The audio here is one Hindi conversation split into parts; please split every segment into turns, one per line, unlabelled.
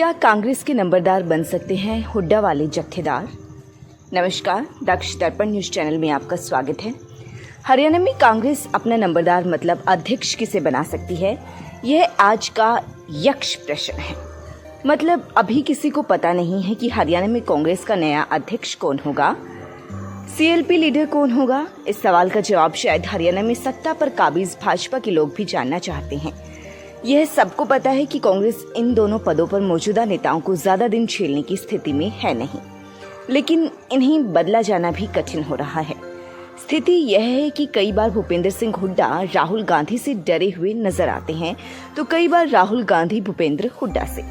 क्या कांग्रेस के नंबरदार बन सकते हैं हुड्डा वाले जत्थेदार? नमस्कार, दक्ष दर्पण न्यूज चैनल में आपका स्वागत है। हरियाणा में कांग्रेस अपना नंबरदार मतलब अध्यक्ष किसे बना सकती है, यह आज का यक्ष प्रश्न है। मतलब अभी किसी को पता नहीं है कि हरियाणा में कांग्रेस का नया अध्यक्ष कौन होगा, सीएलपी लीडर कौन होगा। इस सवाल का जवाब शायद हरियाणा में सत्ता पर काबिज भाजपा के लोग भी जानना चाहते हैं। यह सबको पता है कि कांग्रेस इन दोनों पदों पर मौजूदा नेताओं को ज्यादा दिन झेलने की स्थिति में है नहीं, लेकिन इन्हें बदला जाना भी कठिन हो रहा है। स्थिति यह है कि कई बार भूपेंद्र सिंह हुड्डा राहुल गांधी से डरे हुए नजर आते हैं, तो कई बार राहुल गांधी भूपेंद्र हुड्डा से।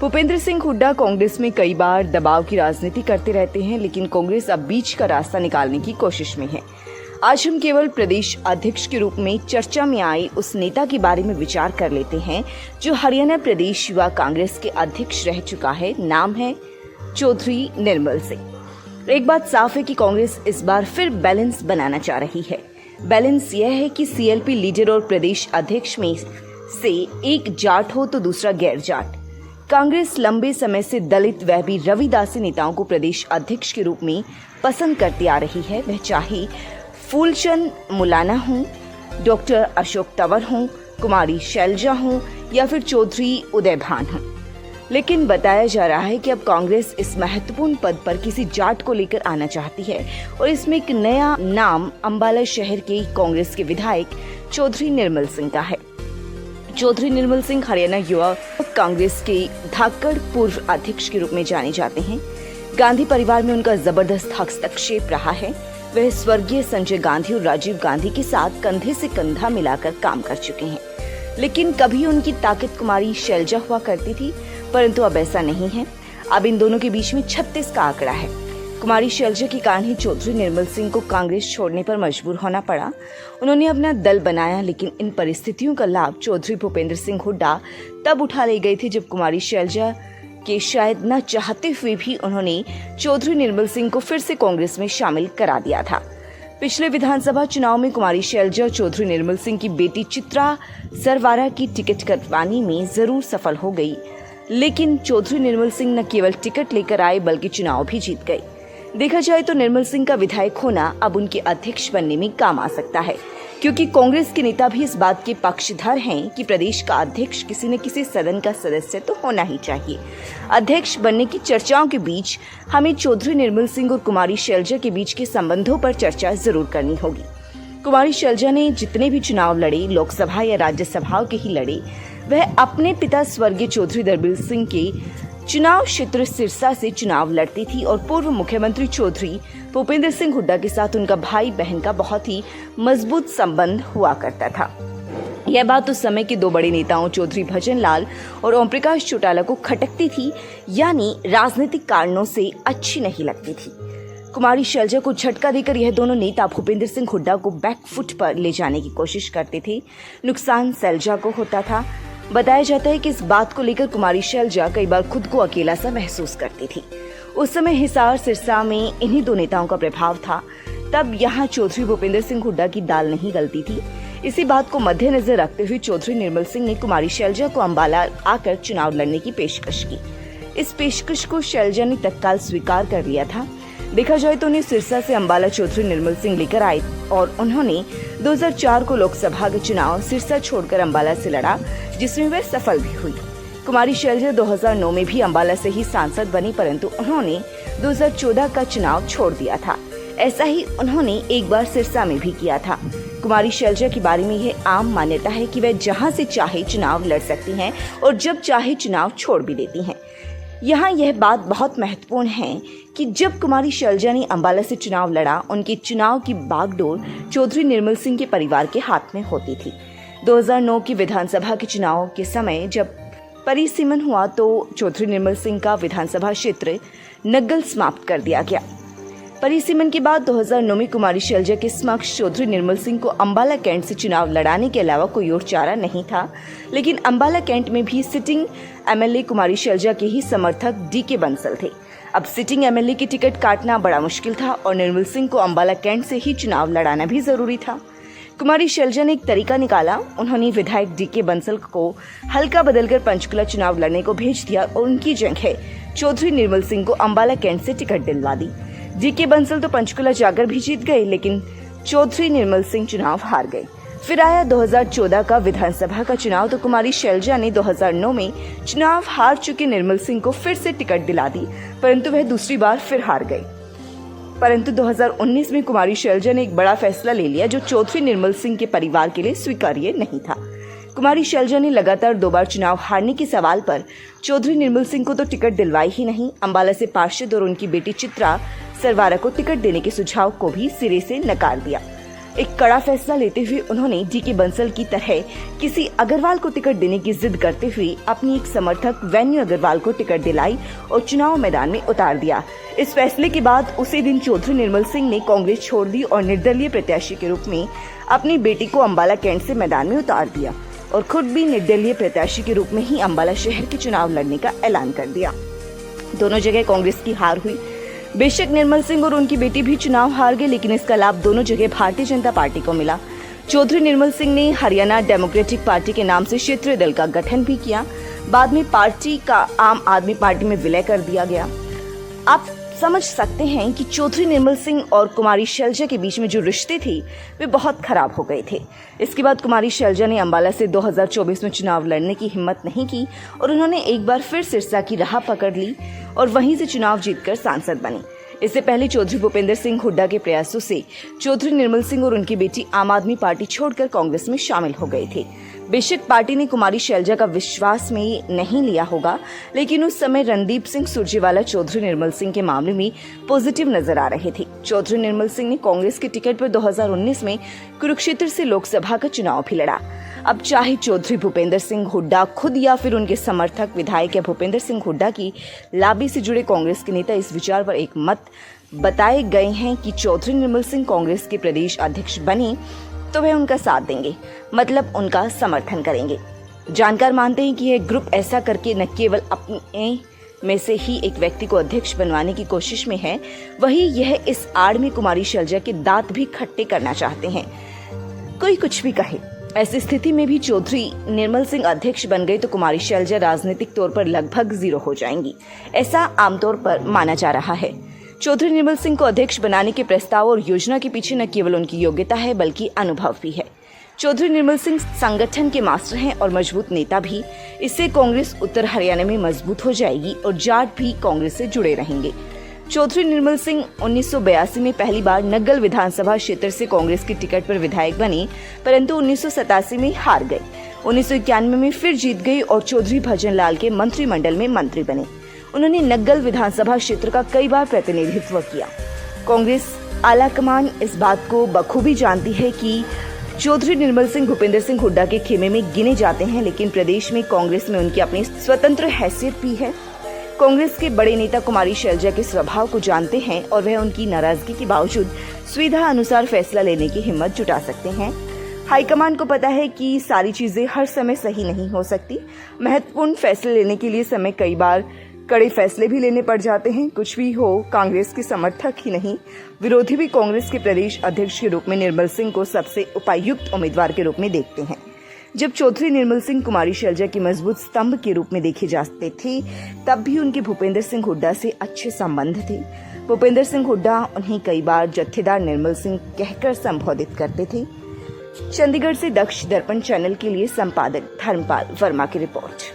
भूपेंद्र सिंह हुड्डा कांग्रेस में कई बार दबाव की राजनीति करते रहते हैं, लेकिन कांग्रेस अब बीच का रास्ता निकालने की कोशिश में है। आज हम केवल प्रदेश अध्यक्ष के रूप में चर्चा में आए उस नेता के बारे में विचार कर लेते हैं जो हरियाणा प्रदेश युवा कांग्रेस के अध्यक्ष रह चुका है। नाम है चौधरी निर्मल सिंह। एक बात साफ है कि कांग्रेस इस बार फिर बैलेंस बनाना चाह रही है। बैलेंस यह है कि सीएलपी लीडर और प्रदेश अध्यक्ष में से एक जाट हो तो दूसरा गैर जाट। कांग्रेस लंबे समय से दलित व भी रविदासी नेताओं को प्रदेश अध्यक्ष के रूप में पसंद करती आ रही है। वह चाहे फूलचंद मुलाना हूँ, डॉक्टर अशोक तंवर हूँ, कुमारी शैलजा हूँ या फिर चौधरी उदय भान हूँ। लेकिन बताया जा रहा है कि अब कांग्रेस इस महत्वपूर्ण पद पर किसी जाट को लेकर आना चाहती है और इसमें एक नया नाम अंबाला शहर के कांग्रेस के विधायक चौधरी निर्मल सिंह का है। चौधरी निर्मल सिंह हरियाणा युवा कांग्रेस के धाकड़ पूर्व अध्यक्ष के रूप में जाने जाते हैं। गांधी परिवार में उनका जबरदस्त हस्तक्षेप रहा है। वह स्वर्गीय संजय गांधी और राजीव गांधी के साथ कंधे से कंधा मिलाकर काम कर चुके हैं, लेकिन कभी उनकी ताकत कुमारी शैलजा हुआ करती थी, परंतु अब ऐसा नहीं है। अब इन दोनों के बीच में 36 का आंकड़ा है। कुमारी शैलजा के कारण ही चौधरी निर्मल सिंह को कांग्रेस छोड़ने पर मजबूर होना पड़ा। उन्होंने अपना दल बनाया, लेकिन इन परिस्थितियों का लाभ चौधरी भूपेंद्र सिंह हुड्डा तब उठा ले गए थे जब कुमारी शैलजा के शायद न चाहते हुए भी उन्होंने चौधरी निर्मल सिंह को फिर से कांग्रेस में शामिल करा दिया था। पिछले विधानसभा चुनाव में कुमारी शैलजा चौधरी निर्मल सिंह की बेटी चित्रा सरवारा की टिकट कटवाने में जरूर सफल हो गई, लेकिन चौधरी निर्मल सिंह न केवल टिकट लेकर आए बल्कि चुनाव भी जीत गए। देखा जाए तो निर्मल सिंह का विधायक होना अब उनके अध्यक्ष बनने में काम आ सकता है, क्योंकि कांग्रेस के नेता भी इस बात के पक्षधर हैं कि प्रदेश का अध्यक्ष किसी न किसी सदन का सदस्य तो होना ही चाहिए। अध्यक्ष बनने की चर्चाओं के बीच हमें चौधरी निर्मल सिंह और कुमारी शैलजा के बीच के संबंधों पर चर्चा जरूर करनी होगी। कुमारी शैलजा ने जितने भी चुनाव लड़े, लोकसभा या राज्यसभा के ही लड़े, वह अपने पिता स्वर्गीय चौधरी दरबार सिंह के चुनाव क्षेत्र सिरसा से चुनाव लड़ती थी और पूर्व मुख्यमंत्री चौधरी भूपेंद्र सिंह हुड्डा के साथ उनका भाई बहन का बहुत ही मजबूत संबंध हुआ करता था। यह बात उस समय के दो बड़े नेताओं चौधरी भजन लाल और ओम प्रकाश चौटाला को खटकती थी, यानी राजनीतिक कारणों से अच्छी नहीं लगती थी। कुमारी शैलजा को झटका देकर यह दोनों नेता भूपेंद्र सिंह हुड्डा को बैकफुट पर ले जाने की कोशिश करते थे। नुकसान शैलजा को होता था। बताया जाता है कि इस बात को लेकर कुमारी शैलजा कई बार खुद को अकेला सा महसूस करती थी। उस समय हिसार सिरसा में इन्हीं दो नेताओं का प्रभाव था। तब यहाँ चौधरी भूपेंद्र सिंह हुड्डा की दाल नहीं गलती थी। इसी बात को मद्देनजर रखते हुए चौधरी निर्मल सिंह ने कुमारी शैलजा को अंबाला आकर चुनाव लड़ने की पेशकश की। इस पेशकश को शैलजा ने तत्काल स्वीकार कर लिया था। देखा जाए तो उन्हें सिरसा से अंबाला चौधरी निर्मल सिंह लेकर आए और उन्होंने 2004 को लोकसभा का चुनाव सिरसा छोड़कर अंबाला से लड़ा, जिसमें वह सफल भी हुई। कुमारी शैलजा 2009 में भी अंबाला से ही सांसद बनी, परंतु उन्होंने 2014 का चुनाव छोड़ दिया था। ऐसा ही उन्होंने एक बार सिरसा में भी किया था। कुमारी शैलजा के बारे में यह आम मान्यता है कि वह जहां से चाहे चुनाव लड़ सकती हैं और जब चाहे चुनाव छोड़ भी देती हैं। यहाँ यह बात बहुत महत्वपूर्ण है कि जब कुमारी शैलजा ने अंबाला से चुनाव लड़ा, उनके चुनाव की बागडोर चौधरी निर्मल सिंह के परिवार के हाथ में होती थी। 2009 की विधानसभा के चुनाव के समय जब परिसीमन हुआ तो चौधरी निर्मल सिंह का विधानसभा क्षेत्र नग्गल समाप्त कर दिया गया। परिसीमन के बाद 2009 में कुमारी शैलजा के समक्ष चौधरी निर्मल सिंह को अंबाला कैंट से चुनाव लड़ाने के अलावा कोई और चारा नहीं था, लेकिन अंबाला कैंट में भी सिटिंग एमएलए कुमारी शैलजा के ही समर्थक डीके बंसल थे। अब सिटिंग एमएलए की टिकट काटना बड़ा मुश्किल था और निर्मल सिंह को अंबाला कैंट से ही चुनाव लड़ाना भी जरूरी था। कुमारी शैलजा ने एक तरीका निकाला। उन्होंने विधायक डीके बंसल को हल्का बदलकर पंचकुला चुनाव लड़ने को भेज दिया और उनकी जगह चौधरी निर्मल सिंह को अंबाला कैंट से टिकट दिलवा दी। डीके बंसल तो पंचकुला जाकर भी जीत गए, लेकिन चौधरी निर्मल सिंह चुनाव हार गए। फिर आया 2014 का विधानसभा का चुनाव, तो कुमारी शैलजा ने 2009 में चुनाव हार चुके निर्मल सिंह को फिर से टिकट दिला दी, परंतु वह दूसरी बार फिर हार गए। परंतु 2019 में कुमारी शैलजा ने एक बड़ा फैसला ले लिया जो चौधरी निर्मल सिंह के परिवार के लिए स्वीकार्य नहीं था। कुमारी शैलजा ने लगातार 2 बार चुनाव हारने के सवाल पर चौधरी निर्मल सिंह को तो टिकट दिलवाई ही नहीं, अंबाला से पार्षद और उनकी बेटी चित्रा सरवारा को टिकट देने के सुझाव को भी सिरे से नकार दिया। एक कड़ा फैसला लेते हुए उन्होंने डीके बंसल की तरह किसी अग्रवाल को टिकट देने की जिद करते हुए अपनी एक समर्थक वेन्यू अग्रवाल को टिकट दिलाई और चुनाव मैदान में उतार दिया। इस फैसले के बाद उसी दिन चौधरी निर्मल सिंह ने कांग्रेस छोड़ दी और निर्दलीय प्रत्याशी के रूप में अपनी बेटी को अंबाला कैंट से मैदान में उतार दिया और खुद भी निर्दलीय प्रत्याशी के रूप में ही अंबाला शहर के चुनाव लड़ने का ऐलान कर दिया। दोनों जगह कांग्रेस की हार हुई। बेशक निर्मल सिंह और उनकी बेटी भी चुनाव हार गए, लेकिन इसका लाभ दोनों जगह भारतीय जनता पार्टी को मिला। चौधरी निर्मल सिंह ने हरियाणा डेमोक्रेटिक पार्टी के नाम से क्षेत्रीय दल का गठन भी किया। बाद में पार्टी का आम आदमी पार्टी में विलय कर दिया गया। आप समझ सकते हैं कि चौधरी निर्मल सिंह और कुमारी शैलजा के बीच में जो रिश्ते थे वे बहुत खराब हो गए थे। इसके बाद कुमारी शैलजा ने अंबाला से 2024 में चुनाव लड़ने की हिम्मत नहीं की और उन्होंने एक बार फिर सिरसा की राह पकड़ ली और वहीं से चुनाव जीतकर सांसद बनी। इससे पहले चौधरी भूपेंद्र सिंह हुड्डा के प्रयासों से चौधरी निर्मल सिंह और उनकी बेटी आम आदमी पार्टी छोड़कर कांग्रेस में शामिल हो गए थे। बेशक पार्टी ने कुमारी शैलजा का विश्वास में नहीं लिया होगा, लेकिन उस समय रणदीप सिंह सुरजेवाला चौधरी निर्मल सिंह के मामले में पॉजिटिव नजर आ रहे थे। चौधरी निर्मल सिंह ने कांग्रेस के टिकट पर 2019 में कुरुक्षेत्र से लोकसभा का चुनाव भी लड़ा। अब चाहे चौधरी भूपेंद्र सिंह हुड्डा खुद या फिर उनके समर्थक विधायक या भूपेंद्र सिंह हुड्डा की लॉबी से जुड़े कांग्रेस के नेता इस विचार पर एक मत बताए गए हैं कि चौधरी निर्मल सिंह कांग्रेस के प्रदेश अध्यक्ष बने तो वह उनका साथ देंगे, मतलब उनका समर्थन करेंगे। जानकार मानते हैं कि यह ग्रुप ऐसा करके न केवल अपने में से ही एक व्यक्ति को अध्यक्ष बनवाने की कोशिश में है, वहीं यह इस आड़ में कुमारी शैलजा के दांत भी खट्टे करना चाहते हैं। कोई कुछ भी कहे, ऐसी स्थिति में भी चौधरी निर्मल सिंह अध्यक्ष बन गए तो कुमारी शैलजा राजनीतिक तौर पर लगभग 0 हो जाएंगी, ऐसा आमतौर पर माना जा रहा है। चौधरी निर्मल सिंह को अध्यक्ष बनाने के प्रस्ताव और योजना के पीछे न केवल उनकी योग्यता है बल्कि अनुभव भी है। चौधरी निर्मल सिंह संगठन के मास्टर हैं और मजबूत नेता भी। इससे कांग्रेस उत्तर हरियाणा में मजबूत हो जाएगी और जाट भी कांग्रेस से जुड़े रहेंगे। चौधरी निर्मल सिंह 1982 में पहली बार नग्गल विधानसभा क्षेत्र से कांग्रेस की टिकट पर विधायक बने, परंतु 1987 में हार गए। 1991 में फिर जीत गए और चौधरी भजन लाल के मंत्रिमंडल में मंत्री बने। उन्होंने नग्गल विधानसभा क्षेत्र का कई बार प्रतिनिधित्व किया। कांग्रेस आलाकमान इस बात को बखूबी जानती है कि चौधरी निर्मल सिंह भूपेंद्र सिंह हुड्डा के खेमे में गिने जाते हैं, लेकिन प्रदेश में कांग्रेस में उनकी अपनी स्वतंत्र हैसियत भी है। कांग्रेस के बड़े नेता कुमारी शैलजा के स्वभाव को जानते हैं और वह उनकी नाराजगी के बावजूद सुविधा अनुसार फैसला लेने की हिम्मत जुटा सकते हैं। हाईकमान को पता है कि सारी चीजें हर समय सही नहीं हो सकती। महत्वपूर्ण फैसले लेने के लिए समय कई बार कड़े फैसले भी लेने पड़ जाते हैं। कुछ भी हो, कांग्रेस के समर्थक ही नहीं, विरोधी भी कांग्रेस के प्रदेश अध्यक्ष के रूप में निर्मल सिंह को सबसे उपयुक्त उम्मीदवार के रूप में देखते हैं। जब चौधरी निर्मल सिंह कुमारी शैलजा के मजबूत स्तंभ के रूप में देखे जाते थे, तब भी उनके भूपेंद्र सिंह हुड्डा से अच्छे संबंध थे। भूपेंद्र सिंह हुड्डा उन्हें कई बार जत्थेदार निर्मल सिंह कहकर संबोधित करते थे। चंडीगढ़ से दक्ष दर्पण चैनल के लिए संपादक धर्मपाल वर्मा की रिपोर्ट।